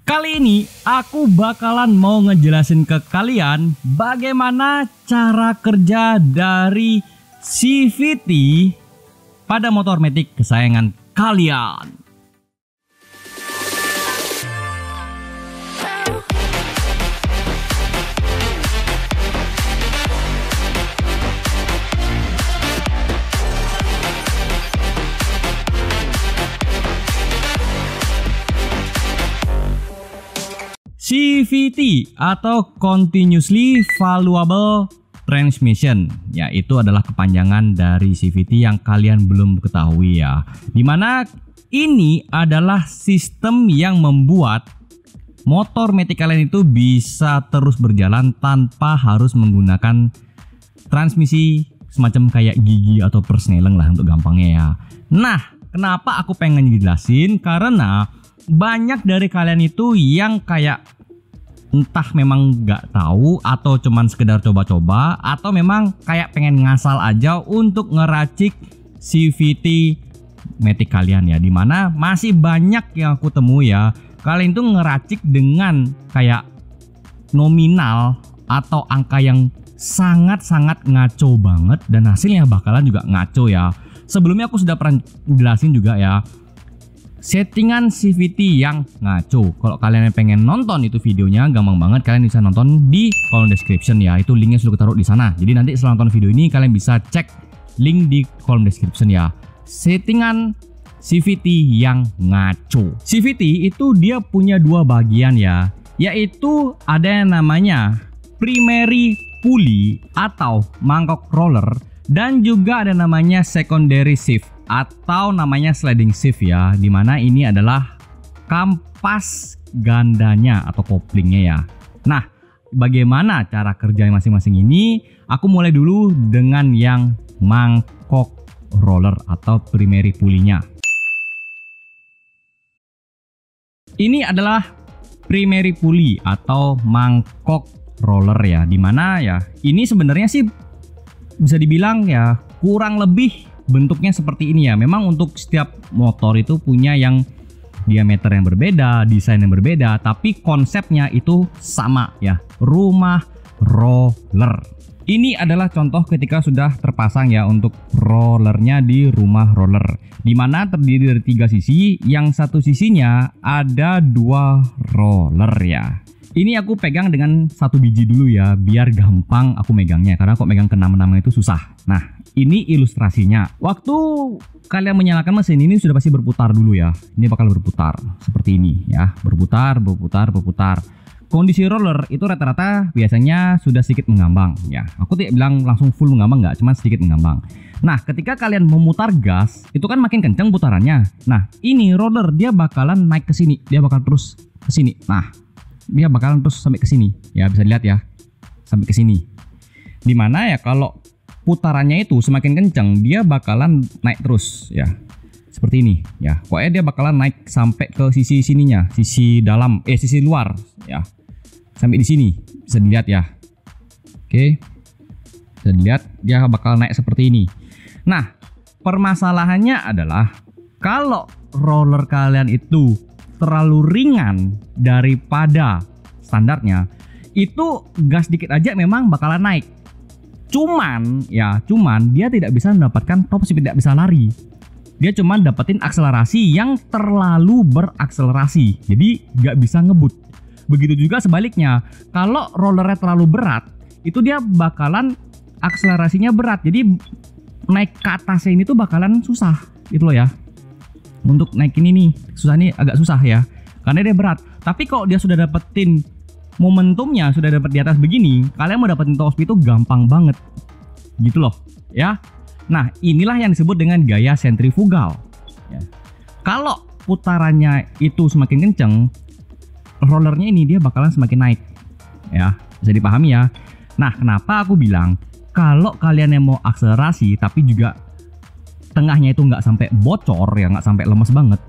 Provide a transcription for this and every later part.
Kali ini aku bakalan mau ngejelasin ke kalian bagaimana cara kerja dari CVT pada motor matic kesayangan kalian. CVT atau Continuously Valuable Transmission, ya itu adalah kepanjangan dari CVT yang kalian belum ketahui ya. Dimana ini adalah sistem yang membuat motor matic kalian itu bisa terus berjalan tanpa harus menggunakan transmisi semacam kayak gigi atau persneleng lah untuk gampangnya ya. Nah, kenapa aku pengen jelasin? Karena banyak dari kalian itu yang kayak entah memang nggak tahu atau cuman sekedar coba-coba atau memang kayak pengen ngasal aja untuk ngeracik CVT matic kalian ya. Dimana masih banyak yang aku temui ya, kalian tuh ngeracik dengan kayak nominal atau angka yang sangat-sangat ngaco banget dan hasilnya bakalan juga ngaco ya. Sebelumnya aku sudah pernah jelasin juga ya settingan CVT yang ngaco. Kalau kalian pengen nonton itu videonya, gampang banget, kalian bisa nonton di kolom description ya. Itu linknya sudah taruh di sana. Jadi nanti setelah nonton video ini kalian bisa cek link di kolom description ya. Settingan CVT yang ngaco. CVT itu dia punya dua bagian ya, yaitu ada yang namanya primary pulley atau mangkok roller, dan juga ada namanya secondary shift atau namanya sliding shift ya, dimana ini adalah kampas gandanya atau koplingnya ya. Nah, bagaimana cara kerja masing-masing ini? Aku mulai dulu dengan yang mangkok roller atau primary pulley-nya. Ini adalah primary pulley atau mangkok roller ya, dimana ya ini sebenarnya sih bisa dibilang ya kurang lebih bentuknya seperti ini ya. Memang untuk setiap motor itu punya yang diameter yang berbeda, desain yang berbeda, tapi konsepnya itu sama ya, rumah roller. Ini adalah contoh ketika sudah terpasang ya untuk rollernya di rumah roller, dimana terdiri dari 3 sisi, yang satu sisinya ada 2 roller ya. Ini aku pegang dengan 1 biji dulu ya, biar gampang aku megangnya, karena kok megang ke-6 itu susah. Nah, ini ilustrasinya. Waktu kalian menyalakan mesin ini sudah pasti berputar dulu ya. Ini bakal berputar seperti ini ya, berputar. Kondisi roller itu rata-rata biasanya sudah sedikit mengambang ya. Aku tidak bilang langsung full mengambang, nggak, cuma sedikit mengambang. Nah, ketika kalian memutar gas, itu kan makin kencang putarannya. Nah, ini roller dia bakalan naik ke sini, dia bakal terus ke sini. Nah, dia bakalan terus sampai ke sini ya, bisa dilihat ya, sampai ke sini. Dimana ya kalau putarannya itu semakin kencang, dia bakalan naik terus ya, seperti ini ya. Pokoknya dia bakalan naik sampai ke sisi sininya, sisi dalam, sisi luar ya, sampai di sini bisa dilihat ya. Oke, bisa dilihat dia bakal naik seperti ini. Nah, permasalahannya adalah kalau roller kalian itu terlalu ringan daripada standarnya, itu gas dikit aja memang bakalan naik. Cuman dia tidak bisa mendapatkan top speed, tidak bisa lari. Dia cuman dapetin akselerasi yang terlalu berakselerasi, jadi nggak bisa ngebut. Begitu juga sebaliknya, kalau rollernya terlalu berat, itu dia bakalan akselerasinya berat, jadi naik ke atasnya ini tuh bakalan susah gitu loh ya. Untuk naik ini nih agak susah ya, karena dia berat. Tapi kalau dia sudah dapetin momentumnya, sudah dapat di atas begini, kalian mau dapetin top speed itu gampang banget gitu loh ya. Nah, inilah yang disebut dengan gaya sentrifugal ya. Kalau putarannya itu semakin kenceng, rollernya ini dia bakalan semakin naik ya, bisa dipahami ya. Nah, kenapa aku bilang kalau kalian yang mau akselerasi tapi juga tengahnya itu nggak sampai bocor ya, nggak sampai lemes banget,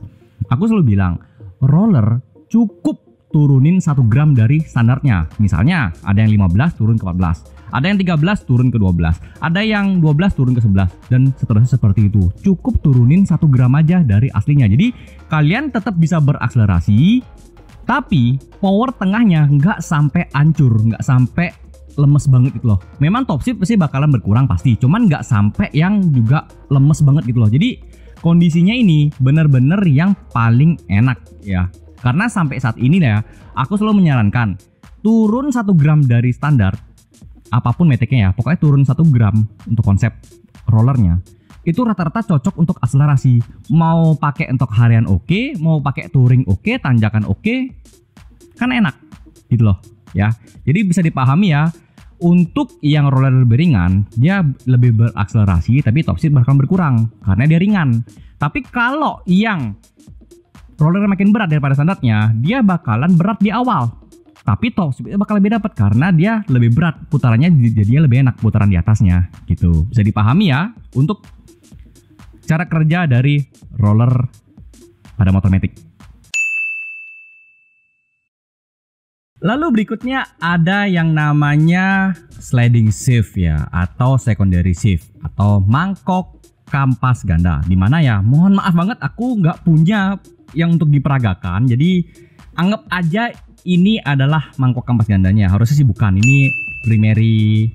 aku selalu bilang roller cukup turunin 1 gram dari standarnya. Misalnya ada yang 15 turun ke 14, ada yang 13 turun ke 12, ada yang 12 turun ke 11, dan seterusnya seperti itu. Cukup turunin 1 gram aja dari aslinya. Jadi kalian tetap bisa berakselerasi Tapi power tengahnya nggak sampai hancur, nggak sampai lemes banget gitu loh. Memang top speed pasti bakalan berkurang pasti, cuman nggak sampai yang juga lemes banget gitu loh. Jadi kondisinya ini bener-bener yang paling enak ya. Karena sampai saat ini ya, aku selalu menyarankan turun 1 gram dari standar apapun meteknya ya, pokoknya turun 1 gram untuk konsep rollernya. Itu rata-rata cocok untuk akselerasi. Mau pakai untuk harian oke, mau pakai touring oke, tanjakan oke, kan enak gitu loh ya. Jadi bisa dipahami ya, untuk yang roller lebih ringan dia lebih berakselerasi tapi top speed bakal berkurang karena dia ringan. Tapi kalau yang roller makin berat daripada standarnya, dia bakalan berat di awal, tapi top speed bakal lebih dapat karena dia lebih berat, putarannya jadi lebih enak putaran di atasnya gitu. Bisa dipahami ya untuk cara kerja dari roller pada motor matic. Lalu berikutnya ada yang namanya sliding shift ya, atau secondary shift, atau mangkok kampas ganda. Dimana ya, mohon maaf banget aku nggak punya yang untuk diperagakan, jadi anggap aja ini adalah mangkok kampas gandanya. Harusnya sih bukan, ini primary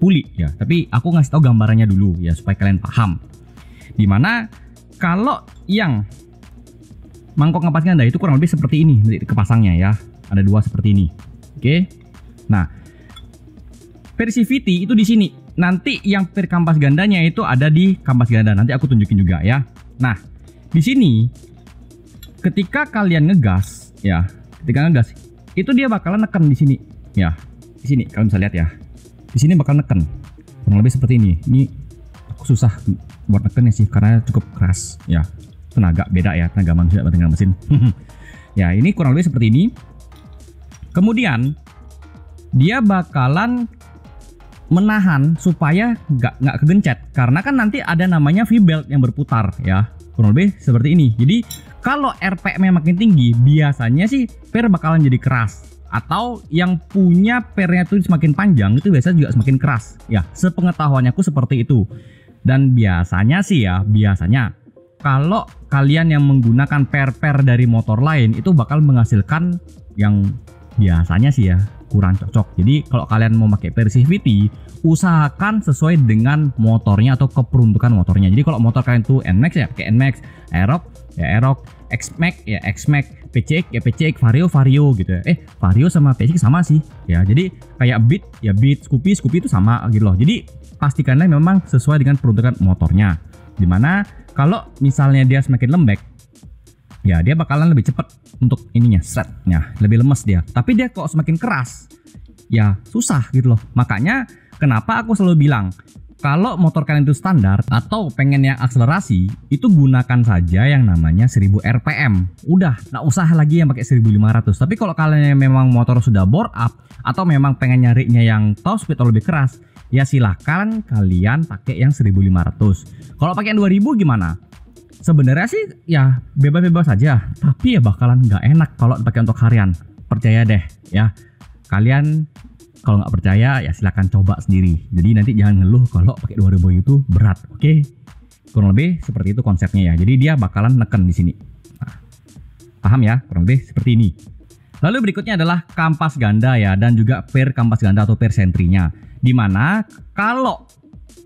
pulley ya, tapi aku ngasih tahu gambarannya dulu ya supaya kalian paham. Dimana kalau yang mangkok kampas ganda itu kurang lebih seperti ini kepasangnya ya, ada 2 seperti ini. Oke, nah Persivity itu di sini. Nanti yang per kampas gandanya itu ada di kampas ganda, nanti aku tunjukin juga ya. Nah di sini ketika kalian ngegas ya, ketika ngegas itu dia bakalan neken di sini ya. Di sini kalian bisa lihat ya, di sini bakal neken kurang lebih seperti ini. Ini aku susah buat nekennya sih karena cukup keras ya. Tenaga beda ya, tenaga manusia sama tenaga mesin. Ya ini kurang lebih seperti ini. Kemudian dia bakalan menahan supaya nggak kegencet, karena kan nanti ada namanya V-belt yang berputar ya, kurang lebih seperti ini. Jadi kalau RPM-nya makin tinggi biasanya sih per bakalan jadi keras, atau yang punya pernya tuh semakin panjang itu biasanya juga semakin keras ya, sepengetahuannya aku seperti itu. Dan biasanya sih ya, biasanya kalau kalian yang menggunakan per dari motor lain itu bakal menghasilkan yang biasanya sih ya kurang cocok. Jadi kalau kalian mau pakai Persivity, usahakan sesuai dengan motornya atau keperuntukan motornya. Jadi kalau motor kalian tuh NMAX ya pakai NMAX, Aerox ya Aerox, XMAX ya XMAX, PCX ya PCX, Vario gitu ya. Vario sama PCX sama sih ya. Jadi kayak Beat ya Beat, Scoopy itu sama gitu loh. Jadi pastikanlah memang sesuai dengan peruntukan motornya. Dimana kalau misalnya dia semakin lembek ya, dia bakalan lebih cepat untuk ininya, shrednya lebih lemes dia. Tapi dia kok semakin keras ya susah gitu loh. Makanya kenapa aku selalu bilang kalau motor kalian itu standar atau pengen yang akselerasi, itu gunakan saja yang namanya 1000 RPM. Udah, nggak usah lagi yang pakai 1500. Tapi kalau kalian memang motor sudah bore up atau memang pengen nyarinya yang top speed atau lebih keras, ya silahkan kalian pakai yang 1500. Kalau pakai yang 2000 gimana? Sebenarnya sih ya bebas-bebas saja, tapi ya bakalan nggak enak kalau dipakai untuk harian. Percaya deh ya. Kalian kalau nggak percaya ya silakan coba sendiri. Jadi nanti jangan ngeluh kalau pakai 2000 itu berat. Oke, kurang lebih seperti itu konsepnya ya. Jadi dia bakalan neken di sini. Nah, paham ya? Kurang lebih seperti ini. Lalu berikutnya adalah kampas ganda ya, dan juga per kampas ganda atau per sentrinya. Dimana kalau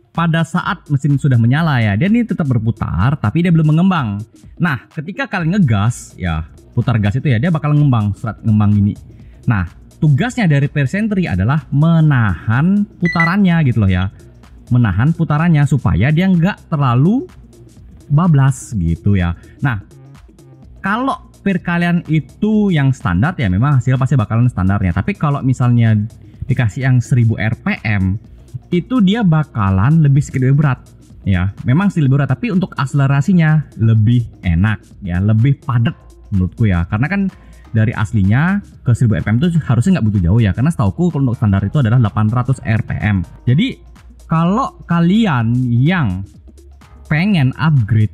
pada saat mesin sudah menyala ya, dia ini tetap berputar tapi dia belum mengembang. Nah ketika kalian ngegas ya, putar gas itu ya, dia bakal ngembang, ngembang gini. Nah tugasnya dari per sentri adalah menahan putarannya gitu loh ya, menahan putarannya supaya dia nggak terlalu bablas gitu ya. Nah kalau per kalian itu yang standar ya memang hasil pasti bakalan standarnya. Tapi kalau misalnya dikasih yang 1000 RPM itu dia bakalan lebih sedikit lebih berat ya. Memang sih lebih berat, tapi untuk akselerasinya lebih enak ya, lebih padat menurutku ya. Karena kan dari aslinya ke 1000 RPM itu harusnya nggak butuh jauh ya, karena setauku kalau untuk standar itu adalah 800 RPM. Jadi kalau kalian yang pengen upgrade,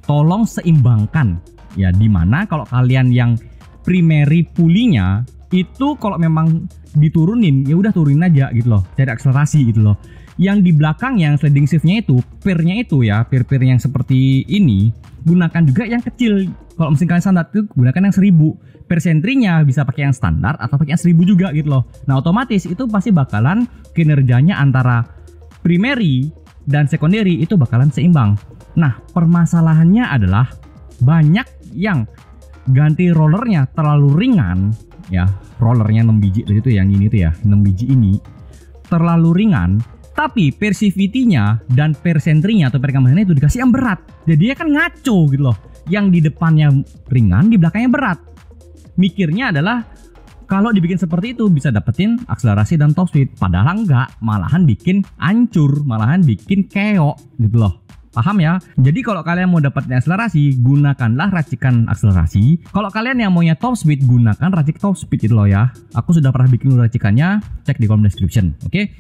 tolong seimbangkan ya. Dimana kalau kalian yang primary pulley-nya itu kalau memang diturunin ya udah turunin aja gitu loh, cari akselerasi gitu loh. Yang di belakang yang sliding shift-nya itu, pernya itu ya, per yang seperti ini gunakan juga yang kecil. Kalau mesin kalian standar tuh gunakan yang 1000. Persentrinya bisa pakai yang standar atau pakai yang 1000 juga gitu loh. Nah otomatis itu pasti bakalan kinerjanya antara primary dan secondary itu bakalan seimbang. Nah permasalahannya adalah banyak yang ganti rollernya terlalu ringan ya, rollernya 6 biji itu yang ini tuh ya, 6 biji ini terlalu ringan, tapi persivity-nya dan persentrinya atau perkembangannya itu dikasih yang berat. Jadi kan ngaco gitu loh. Yang di depannya ringan, di belakangnya berat. Mikirnya adalah kalau dibikin seperti itu bisa dapetin akselerasi dan top speed. Padahal enggak, malahan bikin hancur, malahan bikin keok gitu loh. Paham ya? Jadi kalau kalian mau dapetin akselerasi, gunakanlah racikan akselerasi. Kalau kalian yang maunya top speed, gunakan racik top speed itu loh ya. Aku sudah pernah bikin racikannya, cek di kolom description. Oke?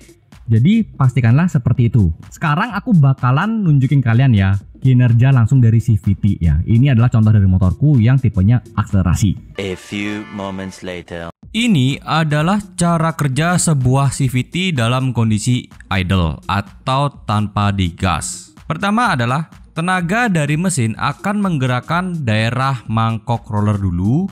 Jadi pastikanlah seperti itu. Sekarang aku bakalan nunjukin kalian ya kinerja langsung dari CVT ya. Ini adalah contoh dari motorku yang tipenya akselerasi. A few moments later. Ini adalah cara kerja sebuah CVT dalam kondisi idle atau tanpa digas. Pertama adalah tenaga dari mesin akan menggerakkan daerah mangkok roller dulu.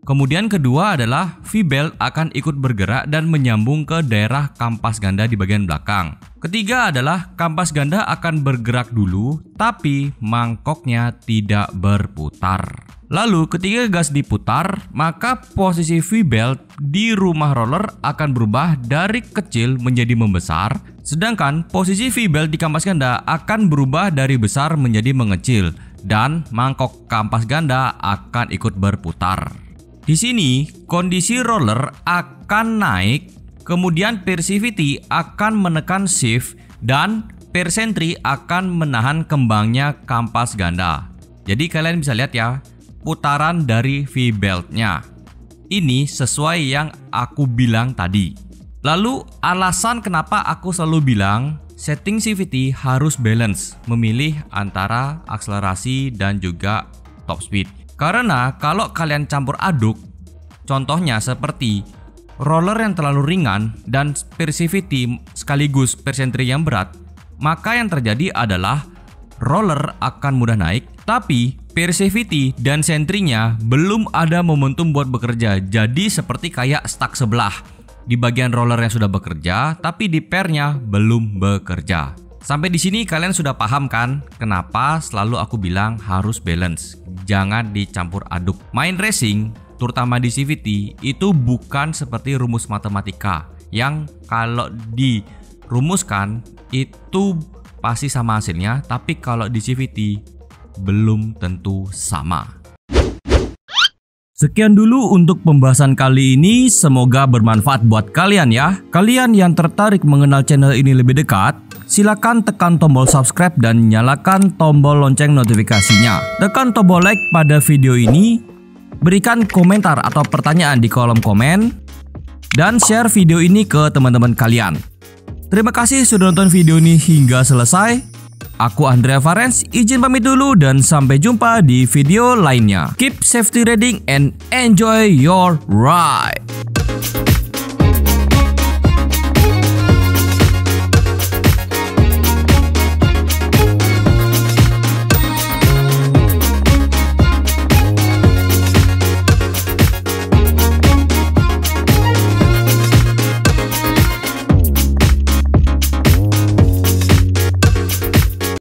Kemudian kedua adalah V-belt akan ikut bergerak dan menyambung ke daerah kampas ganda di bagian belakang. Ketiga adalah kampas ganda akan bergerak dulu, tapi mangkoknya tidak berputar. Lalu ketika gas diputar, maka posisi V-belt di rumah roller akan berubah dari kecil menjadi membesar, sedangkan posisi V-belt di kampas ganda akan berubah dari besar menjadi mengecil, dan mangkok kampas ganda akan ikut berputar. Di sini kondisi roller akan naik, kemudian persivity akan menekan shift dan persentri akan menahan kembangnya kampas ganda. Jadi kalian bisa lihat ya putaran dari V-beltnya. Ini sesuai yang aku bilang tadi. Lalu alasan kenapa aku selalu bilang setting CVT harus balance, memilih antara akselerasi dan juga top speed. Karena kalau kalian campur aduk, contohnya seperti roller yang terlalu ringan dan persivity sekaligus persentri yang berat, maka yang terjadi adalah roller akan mudah naik, tapi persivity dan sentrinya belum ada momentum buat bekerja. Jadi seperti kayak stuck sebelah. Di bagian roller yang sudah bekerja, tapi di pairnya belum bekerja. Sampai di sini kalian sudah paham kan kenapa selalu aku bilang harus balance, jangan dicampur aduk. Main racing, terutama di CVT, itu bukan seperti rumus matematika yang kalau dirumuskan itu pasti sama hasilnya, tapi kalau di CVT belum tentu sama. Sekian dulu untuk pembahasan kali ini, semoga bermanfaat buat kalian ya. Kalian yang tertarik mengenal channel ini lebih dekat, silakan tekan tombol subscribe dan nyalakan tombol lonceng notifikasinya. Tekan tombol like pada video ini, berikan komentar atau pertanyaan di kolom komen, dan share video ini ke teman-teman kalian. Terima kasih sudah nonton video ini hingga selesai. Aku Andrea Farens, izin pamit dulu dan sampai jumpa di video lainnya. Keep safety riding and enjoy your ride.